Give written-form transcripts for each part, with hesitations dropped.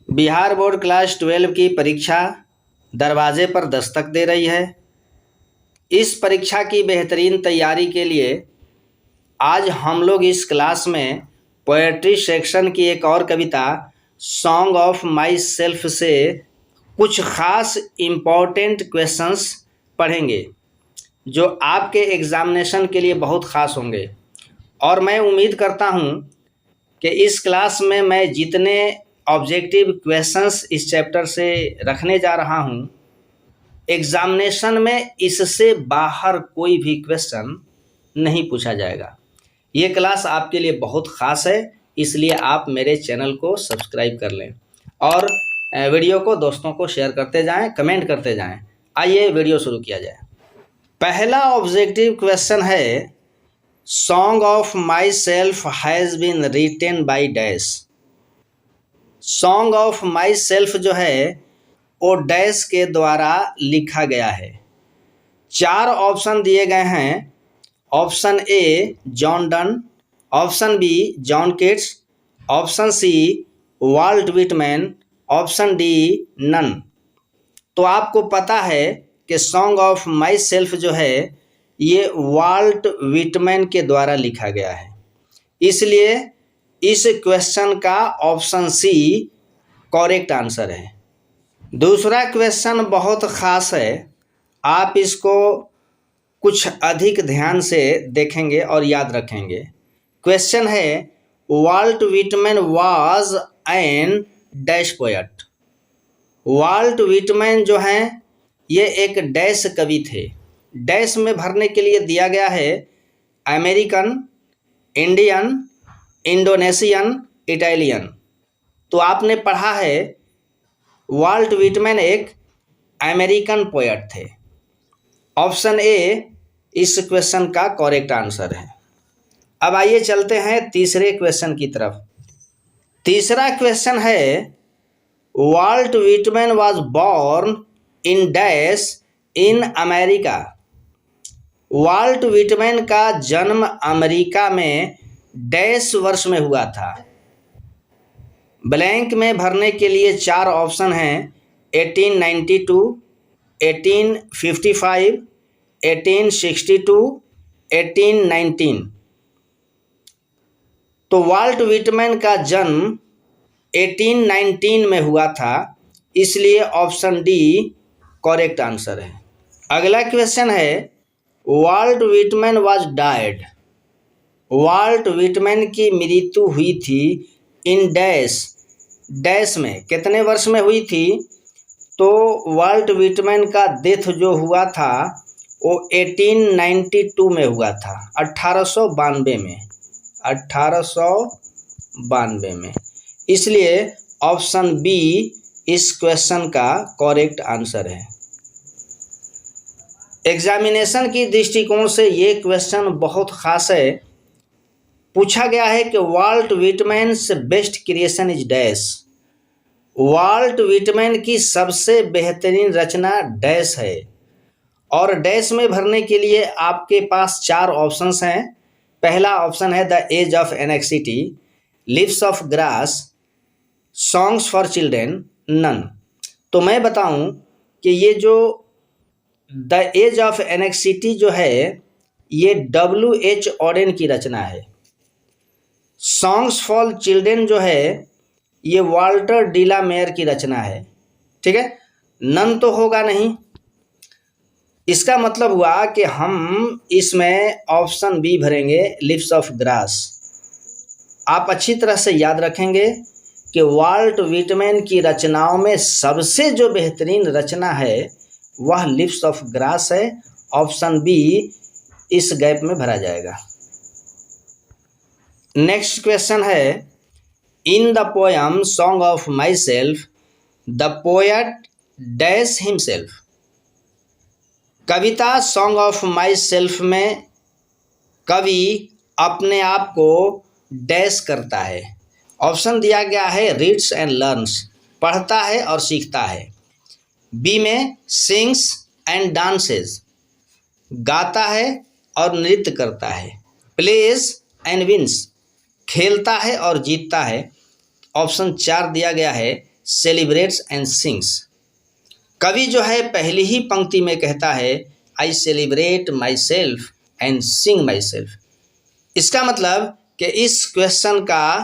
Bihar board class 12 की परीक्षा दरवाजे पर दस्तक दे रही है। इस परीक्षा की बेहतरीन तैयारी के लिए आज हम लोग इस क्लास में पोएट्री सेक्शन की एक और कविता सॉन्ग ऑफ माई सेल्फ से कुछ खास इम्पोर्टेंट क्वेश्चंस पढ़ेंगे जो आपके एग्जामिनेशन के लिए बहुत ख़ास होंगे। और मैं उम्मीद करता हूं कि इस क्लास में मैं जितने ऑब्जेक्टिव क्वेश्चंस इस चैप्टर से रखने जा रहा हूं, एग्जामिनेशन में इससे बाहर कोई भी क्वेश्चन नहीं पूछा जाएगा। ये क्लास आपके लिए बहुत ख़ास है, इसलिए आप मेरे चैनल को सब्सक्राइब कर लें और वीडियो को दोस्तों को शेयर करते जाएं, कमेंट करते जाएं। आइए वीडियो शुरू किया जाए। पहला ऑब्जेक्टिव क्वेश्चन है, song of myself has been written by dash. Song of myself जो है वो डैश के द्वारा लिखा गया है। 4 ऑप्शन दिए गए हैं। Option A John Donne, option B John Keats, option C Walt Whitman, option D none. तो आपको पता है कि सॉन्ग ऑफ माई सेल्फ जो है ये वाल्ट विटमैन के द्वारा लिखा गया है, इसलिए इस क्वेश्चन का ऑप्शन सी करेक्ट आंसर है। दूसरा क्वेश्चन बहुत ख़ास है, आप इसको कुछ अधिक ध्यान से देखेंगे और याद रखेंगे। क्वेश्चन है, Walt Whitman was an dash poet. Walt Whitman जो हैं ये एक डैश कवि थे। डैश में भरने के लिए दिया गया है अमेरिकन, इंडियन, इंडोनेशियन, इटालियन। तो आपने पढ़ा है वाल्ट विटमैन एक अमेरिकन पोएट थे। ऑप्शन ए इस क्वेश्चन का करेक्ट आंसर है। अब आइए चलते हैं तीसरे क्वेश्चन की तरफ। तीसरा क्वेश्चन है, Walt Whitman was born in dash in America. Walt Whitman का जन्म अमेरिका में डैश वर्ष में हुआ था। ब्लैंक में भरने के लिए 4 ऑप्शन हैं, 1892, 1855, 1862, 1819। तो वाल्ट विटमैन का जन्म 1819 में हुआ था, इसलिए ऑप्शन डी करेक्ट आंसर है। अगला क्वेश्चन है, Walt Whitman was died. Walt Whitman की मृत्यु हुई थी इन डैश। डैश में कितने वर्ष में हुई थी? तो वाल्ट विटमैन का डेथ जो हुआ था वो 1892 में हुआ था, 1892 में, 1892 में। इसलिए ऑप्शन बी इस क्वेश्चन का करेक्ट आंसर है। एग्जामिनेशन की दृष्टिकोण से ये क्वेश्चन बहुत खास है। पूछा गया है कि Walt Whitman's best creation is dash. Walt Whitman की सबसे बेहतरीन रचना डैश है। और डैश में भरने के लिए आपके पास 4 ऑप्शंस हैं। पहला ऑप्शन है the age of anxiety, leaves of grass, songs for children, none. तो मैं बताऊं कि ये जो द एज ऑफ एनेक्सिटी जो है ये W.H. ऑडेन की रचना है। सॉन्ग्स फॉर चिल्ड्रेन जो है ये वाल्टर डिलामेयर की रचना है। ठीक है, नन तो होगा नहीं। इसका मतलब हुआ कि हम इसमें ऑप्शन बी भरेंगे, लीव्स ऑफ ग्रास। आप अच्छी तरह से याद रखेंगे कि वाल्ट विटमैन की रचनाओं में सबसे जो बेहतरीन रचना है वह लीव्स ऑफ ग्रास है। ऑप्शन बी इस गैप में भरा जाएगा। नेक्स्ट क्वेश्चन है, in the poem song of my self the poet dash himself. Kavita song of my self में कवि अपने आप को डैश करता है। ऑप्शन दिया गया है रीड्स एंड लर्न्स, पढ़ता है और सीखता है। बी में सिंग्स एंड डांसेस, गाता है और नृत्य करता है। प्लेज एंड विन्स, खेलता है और जीतता है। ऑप्शन 4 दिया गया है सेलिब्रेट्स एंड सिंग्स। कवि जो है पहली ही पंक्ति में कहता है I celebrate myself and sing myself. इसका मतलब कि इस क्वेश्चन का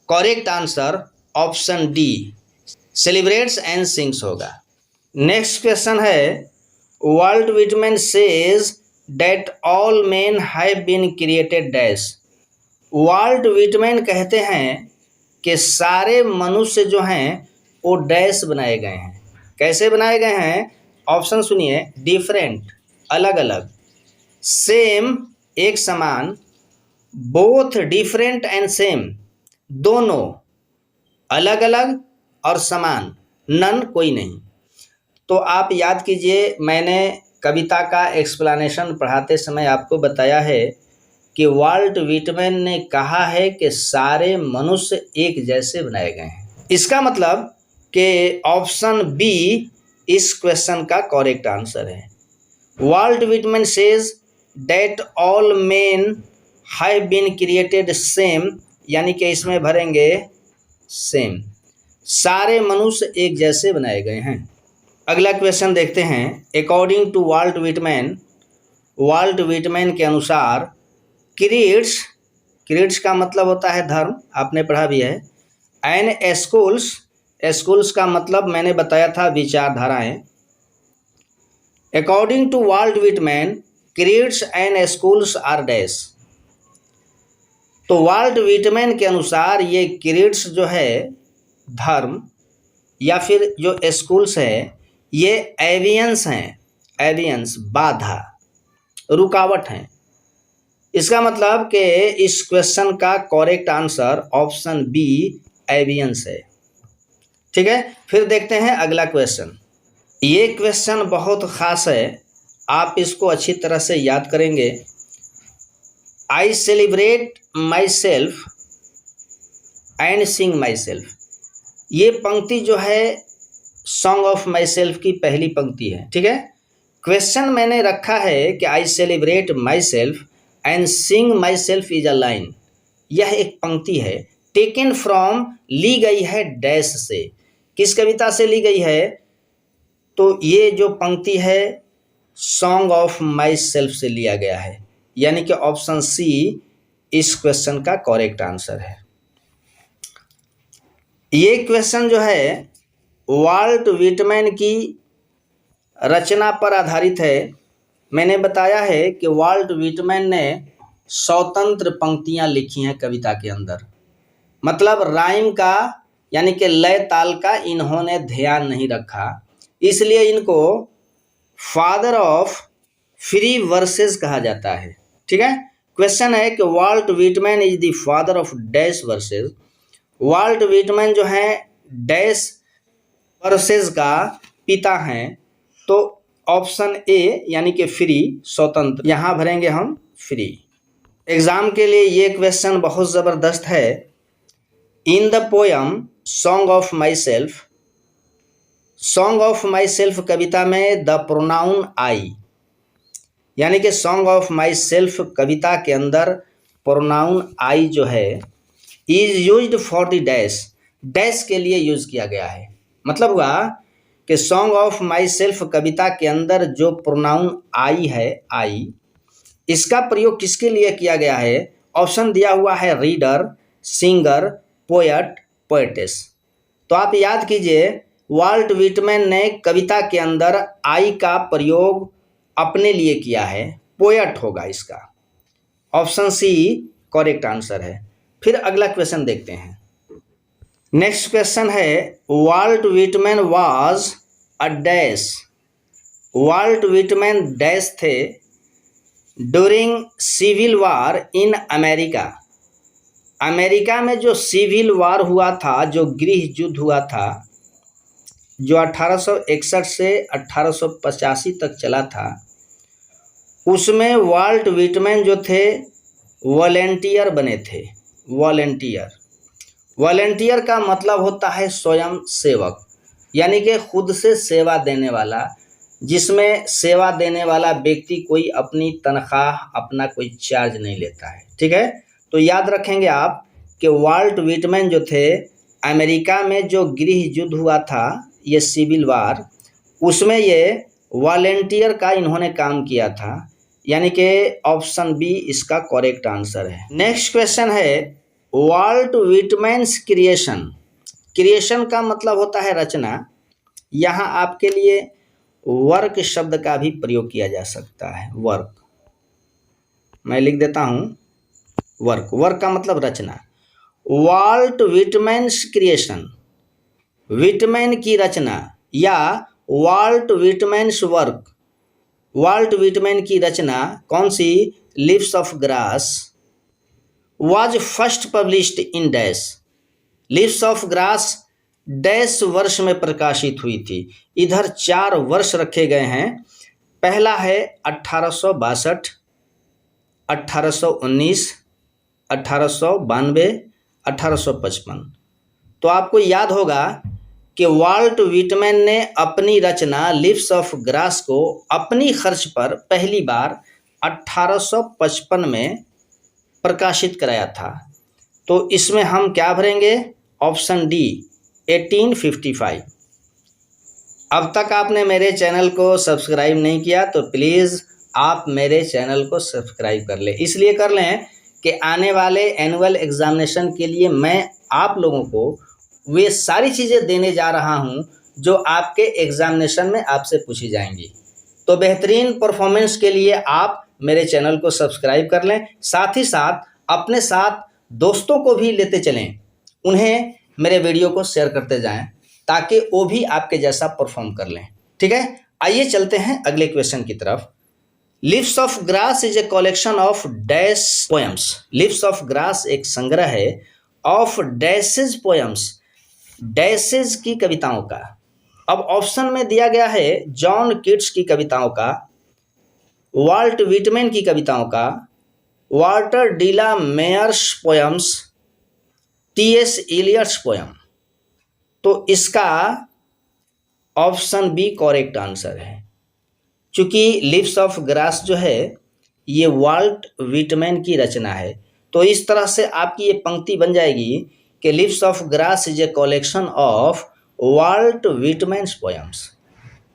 correct answer option D celebrates and sings होगा। नेक्स्ट क्वेश्चन है Walt Whitman says that all men have been created dash. Walt Whitman कहते हैं कि सारे मनुष्य जो हैं वो डैश बनाए गए हैं। कैसे बनाए गए हैं? ऑप्शन सुनिए, डिफरेंट अलग अलग, सेम एक समान, बोथ डिफरेंट एंड सेम दोनों अलग अलग और समान, नन कोई नहीं। तो आप याद कीजिए, मैंने कविता का एक्सप्लेनेशन पढ़ाते समय आपको बताया है कि वाल्ट व्हिटमैन ने कहा है कि सारे मनुष्य एक जैसे बनाए गए हैं। इसका मतलब कि ऑप्शन बी इस क्वेश्चन का करेक्ट आंसर है। Walt Whitman says that all men have been created same, यानी कि इसमें भरेंगे सेम, सारे मनुष्य एक जैसे बनाए गए हैं। अगला क्वेश्चन देखते हैं। अकॉर्डिंग टू वाल्ट व्हिटमैन के अनुसार क्रीड्स का मतलब होता है धर्म, आपने पढ़ा भी है। एंड स्कूल्स का मतलब मैंने बताया था विचारधाराएं। According to Walt Whitman creeds and schools are dash. तो वाल्ट व्हिटमैन के अनुसार ये क्रीड्स जो है धर्म या फिर जो स्कूल्स है ये एवियंस हैं, एवियंस बाधा रुकावट हैं। इसका मतलब कि इस क्वेश्चन का करेक्ट आंसर ऑप्शन बी एवियंस है। ठीक है, फिर देखते हैं अगला क्वेश्चन। ये क्वेश्चन बहुत ख़ास है, आप इसको अच्छी तरह से याद करेंगे। आई celebrate myself and sing my self. ये पंक्ति जो है सॉन्ग ऑफ माई सेल्फ की पहली पंक्ति है। ठीक है, क्वेश्चन मैंने रखा है कि आई celebrate myself and sing my self is a line. यह एक पंक्ति है, टेकन फ्रॉम, ली गई है डैश से। किस कविता से ली गई है? तो ये जो पंक्ति है सॉन्ग ऑफ माई सेल्फ से लिया गया है, यानी कि ऑप्शन सी इस क्वेश्चन का करेक्ट आंसर है। ये क्वेश्चन जो है वाल्ट व्हिटमैन की रचना पर आधारित है। मैंने बताया है कि वाल्ट व्हिटमैन ने स्वतंत्र पंक्तियां लिखी हैं कविता के अंदर, मतलब राइम का यानी कि लय ताल का इन्होंने ध्यान नहीं रखा, इसलिए इनको फादर ऑफ फ्री वर्सेस कहा जाता है। ठीक है, क्वेश्चन है कि Walt Whitman is the father of dash verses. Walt Whitman जो है डैश वर्सेस का पिता हैं, तो ऑप्शन ए यानी कि फ्री स्वतंत्र, यहाँ भरेंगे हम फ्री। एग्जाम के लिए ये क्वेश्चन बहुत ज़बरदस्त है। In the poem Song of Myself कविता में द प्रोनाउन आई, यानी कि सॉन्ग ऑफ माई सेल्फ कविता के अंदर प्रोनाउन आई जो है is used for the dash के लिए यूज किया गया है। मतलब हुआ कि सॉन्ग ऑफ माई सेल्फ कविता के अंदर जो प्रोनाउन आई है, आई, इसका प्रयोग किसके लिए किया गया है? ऑप्शन दिया हुआ है रीडर, सिंगर, पोएट, पोएटेस। तो आप याद कीजिए वाल्ट व्हिटमैन ने कविता के अंदर आई का प्रयोग अपने लिए किया है, पोएट होगा इसका। ऑप्शन सी करेक्ट आंसर है। फिर अगला क्वेश्चन देखते हैं। नेक्स्ट क्वेश्चन है Walt Whitman was a dash. Walt Whitman dash थे during civil war in America. America में जो सिविल वार हुआ था, जो गृह युद्ध हुआ था, जो 1861 से 1885 तक चला था, उसमें वाल्ट व्हिटमैन जो थे वॉलेंटियर बने थे। वॉलेंटियर का मतलब होता है स्वयं सेवक, यानी कि खुद से सेवा देने वाला, जिसमें सेवा देने वाला व्यक्ति कोई अपनी तनख्वाह, अपना कोई चार्ज नहीं लेता है। ठीक है, तो याद रखेंगे आप कि वाल्ट व्हिटमैन जो थे अमेरिका में जो गृह युद्ध हुआ था, ये सिविल वार, उसमें ये वॉलेंटियर का इन्होंने काम किया था, यानी कि ऑप्शन बी इसका करेक्ट आंसर है। नेक्स्ट क्वेश्चन है वाल्ट व्हिटमैन्स क्रिएशन। क्रिएशन का मतलब होता है रचना। यहाँ आपके लिए वर्क शब्द का भी प्रयोग किया जा सकता है। वर्क, मैं लिख देता हूँ वर्क। वर्क का मतलब रचना। वाल्ट व्हिटमैन्स क्रिएशन, व्हिटमैन की रचना या Walt Whitman's work. Walt Whitman की रचना कौन सी? Leaves of Grass was first published in dash. Leaves of Grass dash वर्ष में प्रकाशित हुई थी। इधर 4 वर्ष रखे गए हैं। पहला है 1862, 1819, 1892, 1855। तो आपको याद होगा कि वाल्ट व्हिटमैन ने अपनी रचना लिव्स ऑफ ग्रास को अपनी खर्च पर पहली बार 1855 में प्रकाशित कराया था। तो इसमें हम क्या भरेंगे? Option D 1855। अब तक आपने मेरे चैनल को सब्सक्राइब नहीं किया तो प्लीज़ आप मेरे चैनल को सब्सक्राइब कर लें। इसलिए कर लें कि आने वाले एनुअल एग्जामिनेशन के लिए मैं आप लोगों को वे सारी चीज़ें देने जा रहा हूं जो आपके एग्जामिनेशन में आपसे पूछी जाएंगी। तो बेहतरीन परफॉर्मेंस के लिए आप मेरे चैनल को सब्सक्राइब कर लें, साथ ही साथ अपने साथ दोस्तों को भी लेते चलें, उन्हें मेरे वीडियो को शेयर करते जाएं ताकि वो भी आपके जैसा परफॉर्म कर लें। ठीक है, आइए चलते हैं अगले क्वेश्चन की तरफ। Leaves of grass is a collection of dash poems. Lives of grass एक संग्रह है ऑफ डैशेज पोएम्स, डैशेज की कविताओं का। अब ऑप्शन में दिया गया है जॉन कीट्स की कविताओं का, वाल्ट व्हिटमैन की कविताओं का, वाल्टर डीला मेयर्स पोएम्स, टी.एस. Eliot's poem. तो इसका ऑप्शन बी करेक्ट आंसर है। चूंकि लिव्स ऑफ ग्रास जो है ये वाल्ट व्हिटमैन की रचना है, तो इस तरह से आपकी ये पंक्ति बन जाएगी कि Leaves of grass is a collection of Walt Whitman's poems.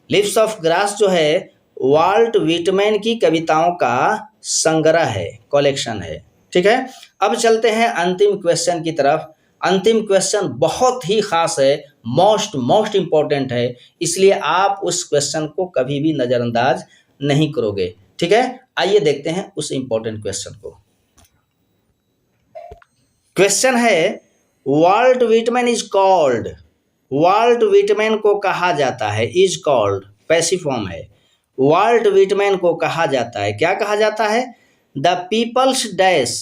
Lives of Grass जो है वाल्ट व्हिटमैन की कविताओं का संग्रह है, कलेक्शन है। ठीक है, अब चलते हैं अंतिम क्वेश्चन की तरफ। अंतिम क्वेश्चन बहुत ही खास है, मोस्ट इंपॉर्टेंट है, इसलिए आप उस क्वेश्चन को कभी भी नज़रअंदाज नहीं करोगे। ठीक है, आइए देखते हैं उस इंपॉर्टेंट क्वेश्चन को। क्वेश्चन है Walt Whitman is called. Walt Whitman को कहा जाता है, इज कॉल्ड पैसिव फॉर्म है। वाल्ट व्हिटमैन को कहा जाता है, क्या कहा जाता है? द पीपल्स डैश,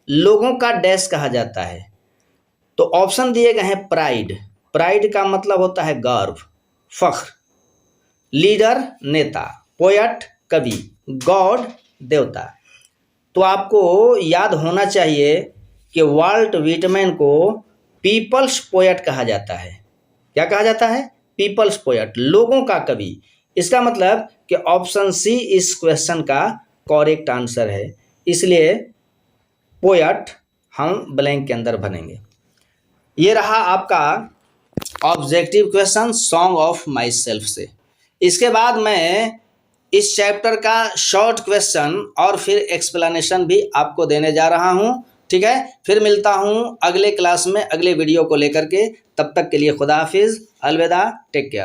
लोगों का डैश कहा जाता है। तो ऑप्शन दिए गए हैं प्राइड। प्राइड का मतलब होता है गर्व, फख्र। लीडर नेता, पोएट कवि, गॉड देवता। तो आपको याद होना चाहिए कि वाल्ट व्हिटमैन को पीपल्स पोएट कहा जाता है। क्या कहा जाता है? पीपल्स पोएट, लोगों का कवि। इसका मतलब कि ऑप्शन सी इस क्वेश्चन का करेक्ट आंसर है, इसलिए पोएट हम ब्लैंक के अंदर भरेंगे। ये रहा आपका objective question song of my self से। इसके बाद मैं इस चैप्टर का शॉर्ट क्वेश्चन और फिर एक्सप्लेनेशन भी आपको देने जा रहा हूँ। ठीक है, फिर मिलता हूँ अगले क्लास में अगले वीडियो को लेकर के। तब तक के लिए खुदा हाफिज़, अलविदा, टेक केयर।